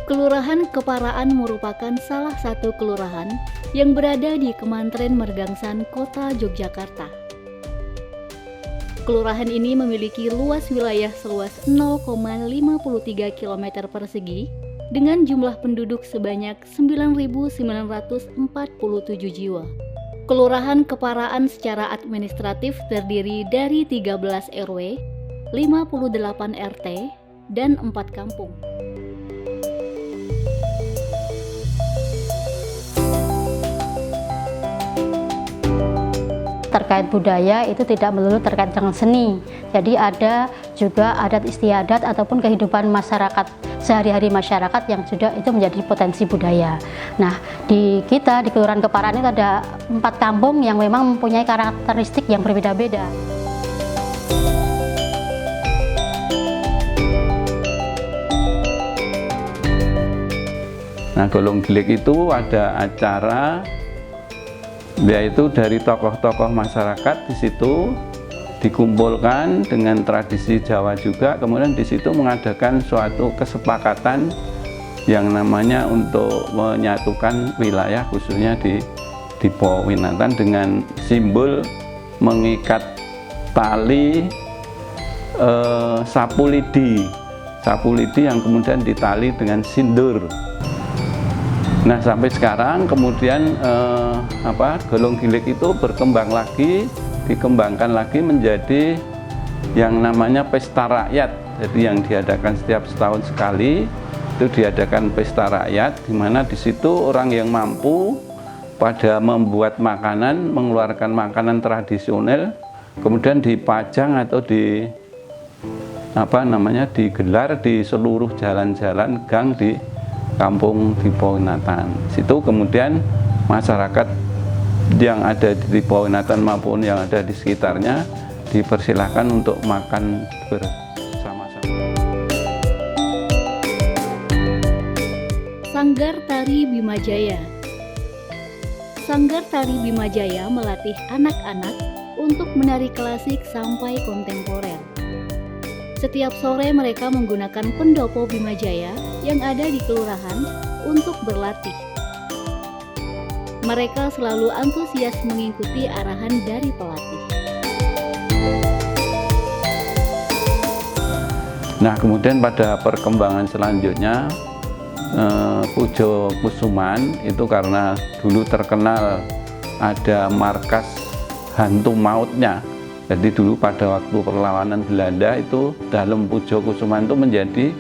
Kelurahan Keparaan merupakan salah satu kelurahan yang berada di Kemantren Mergangsan, Kota Yogyakarta. Kelurahan ini memiliki luas wilayah seluas 0,53 km persegi dengan jumlah penduduk sebanyak 9.947 jiwa. Kelurahan Keparaan secara administratif terdiri dari 13 RW, 58 RT, dan 4 kampung. Terkait budaya itu tidak melulu terkait dengan seni, jadi ada juga adat istiadat ataupun kehidupan masyarakat sehari-hari masyarakat yang sudah itu menjadi potensi budaya. Nah, di Kelurahan Keparaan itu ada 4 kampung yang memang mempunyai karakteristik yang berbeda-beda. Nah, Golong Gilik itu ada acara yaitu dari tokoh-tokoh masyarakat di situ dikumpulkan dengan tradisi Jawa juga, kemudian di situ mengadakan suatu kesepakatan yang namanya untuk menyatukan wilayah khususnya di Powinatan dengan simbol mengikat tali sapu lidi yang kemudian ditali dengan sindur. Nah, sampai sekarang kemudian Golong Gilik itu berkembang lagi, dikembangkan lagi menjadi yang namanya pesta rakyat. Jadi yang diadakan setiap setahun sekali itu diadakan pesta rakyat, di mana di situ orang yang mampu pada membuat makanan, mengeluarkan makanan tradisional, kemudian dipajang atau digelar di seluruh jalan-jalan gang di kampung di Powinatan. Situ kemudian masyarakat yang ada di Powinatan maupun yang ada di sekitarnya dipersilahkan untuk makan bersama-sama. Sanggar Tari Bimajaya. Sanggar Tari Bimajaya melatih anak-anak untuk menari klasik sampai kontemporer. Setiap sore mereka menggunakan pendopo Bimajaya yang ada di kelurahan untuk berlatih. Mereka selalu antusias mengikuti arahan dari pelatih. Nah, kemudian pada perkembangan selanjutnya Pujo Kusuman itu karena dulu terkenal ada markas hantu mautnya. Jadi dulu pada waktu perlawanan Belanda itu dalam Pujo Kusuman itu menjadi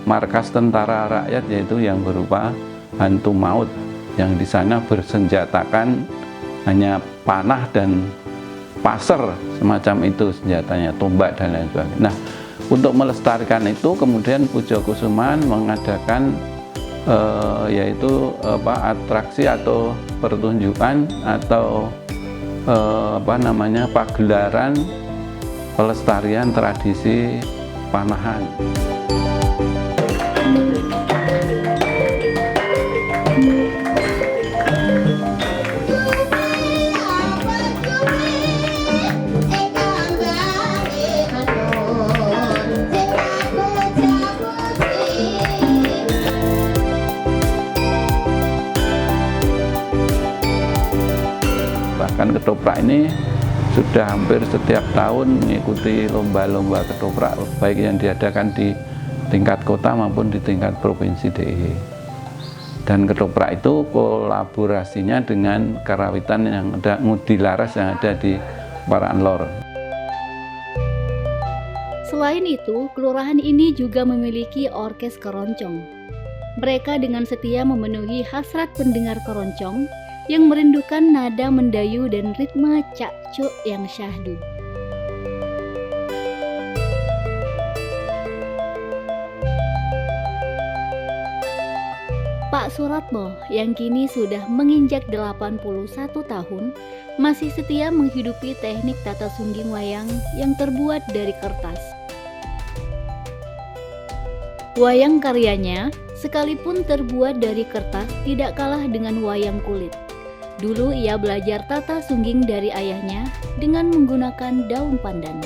markas tentara rakyat, yaitu yang berupa hantu maut yang di sana bersenjatakan hanya panah dan pasir semacam itu senjatanya, tombak dan lain sebagainya. Nah, untuk melestarikan itu kemudian Pujo Kusuman mengadakan atraksi atau pertunjukan atau pagelaran pelestarian tradisi panahan. Bahkan ketoprak ini sudah hampir setiap tahun mengikuti lomba-lomba ketoprak, baik yang diadakan di tingkat kota maupun di tingkat provinsi DIY. Dan ketoprak itu kolaborasinya dengan karawitan yang ada, ngudi laras yang ada di Keparaan Lor. Selain itu, kelurahan ini juga memiliki orkes keroncong. Mereka dengan setia memenuhi hasrat pendengar keroncong yang merindukan nada mendayu dan ritme cak-cuk yang syahdu. Pak Suratmo yang kini sudah menginjak 81 tahun masih setia menghidupi teknik tata sungging wayang yang terbuat dari kertas. Wayang karyanya sekalipun terbuat dari kertas tidak kalah dengan wayang kulit. Dulu ia belajar tata sungging dari ayahnya dengan menggunakan daun pandan.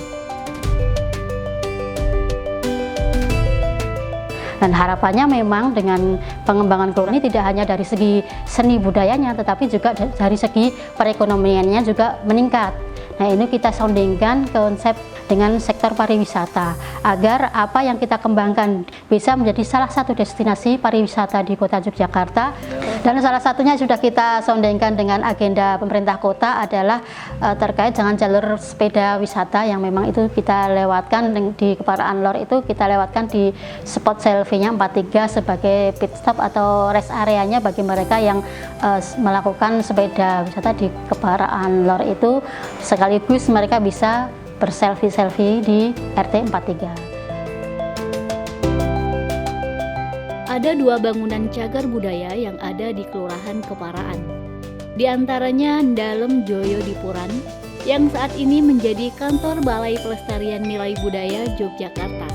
Dan harapannya memang dengan pengembangan kelurahan ini tidak hanya dari segi seni budayanya, tetapi juga dari segi perekonomiannya juga meningkat. Nah, ini kita soundingkan konsep dengan sektor pariwisata agar apa yang kita kembangkan bisa menjadi salah satu destinasi pariwisata di Kota Yogyakarta. Dan salah satunya sudah kita soundingkan dengan agenda pemerintah kota adalah terkait dengan jalur sepeda wisata yang memang itu kita lewatkan di Keparaan Lor, itu kita lewatkan di spot selfie-nya 43 sebagai pit stop atau rest areanya bagi mereka yang melakukan sepeda wisata di Keparaan Lor itu, sekaligus mereka bisa berselfie-selfie di RT 43. Ada 2 bangunan cagar budaya yang ada di Kelurahan Keparaan. Di antaranya Dalem Joyo Dipuran yang saat ini menjadi kantor Balai Pelestarian Nilai Budaya Yogyakarta.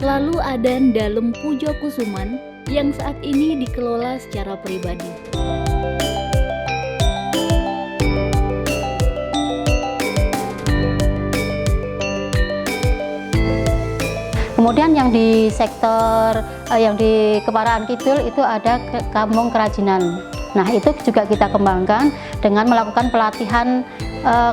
Lalu ada Dalem Pujo Kusuman yang saat ini dikelola secara pribadi. Kemudian yang di sektor yang di Keparaan Kidul itu ada Kampung Kerajinan. Nah, itu juga kita kembangkan dengan melakukan pelatihan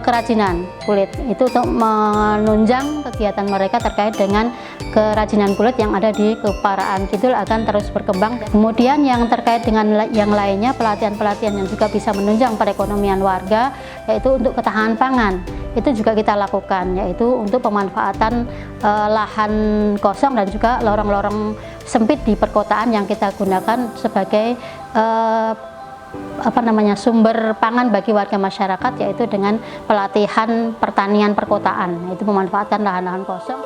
kerajinan kulit. Itu untuk menunjang kegiatan mereka terkait dengan kerajinan kulit yang ada di Keparaan Kidul akan terus berkembang. Kemudian yang terkait dengan yang lainnya, pelatihan-pelatihan yang juga bisa menunjang perekonomian warga, yaitu untuk ketahanan pangan. Itu juga kita lakukan, yaitu untuk pemanfaatan lahan kosong dan juga lorong-lorong sempit di perkotaan yang kita gunakan sebagai sumber pangan bagi warga masyarakat, yaitu dengan pelatihan pertanian perkotaan, yaitu memanfaatkan lahan-lahan kosong.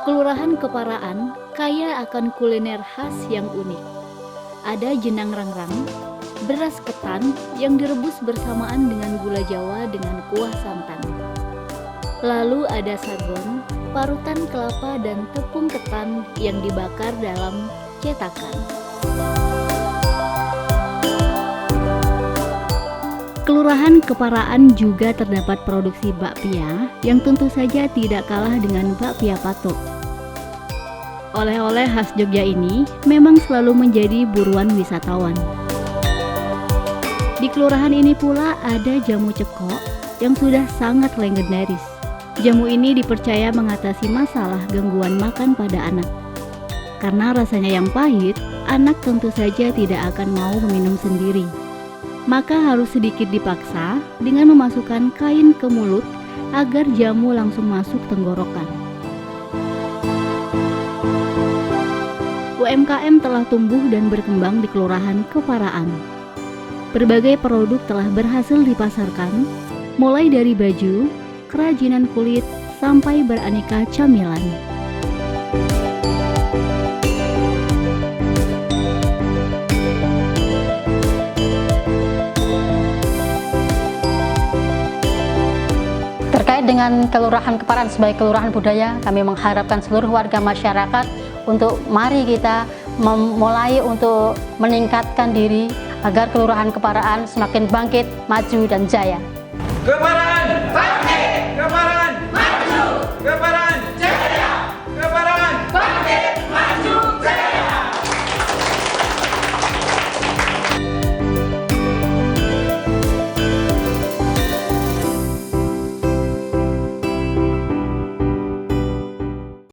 Kelurahan Keparaan kaya akan kuliner khas yang unik. Ada jenang rangrang, beras ketan yang direbus bersamaan dengan gula Jawa dengan kuah santan. Lalu ada sagon, parutan kelapa dan tepung ketan yang dibakar dalam cetakan. Kelurahan Keparaan juga terdapat produksi bakpia yang tentu saja tidak kalah dengan bakpia patok. Oleh-oleh khas Jogja ini memang selalu menjadi buruan wisatawan. Di kelurahan ini pula ada jamu cekok yang sudah sangat legendaris. Jamu ini dipercaya mengatasi masalah gangguan makan pada anak. Karena rasanya yang pahit, anak tentu saja tidak akan mau meminum sendiri. Maka harus sedikit dipaksa dengan memasukkan kain ke mulut agar jamu langsung masuk tenggorokan. UMKM telah tumbuh dan berkembang di Kelurahan Keparaan. Berbagai produk telah berhasil dipasarkan, mulai dari baju, kerajinan kulit, sampai beraneka camilan. Terkait dengan Kelurahan Keparaan sebagai kelurahan budaya, kami mengharapkan seluruh warga masyarakat untuk mari kita memulai untuk meningkatkan diri agar Kelurahan Keparaan semakin bangkit, maju, dan jaya. Keparaan!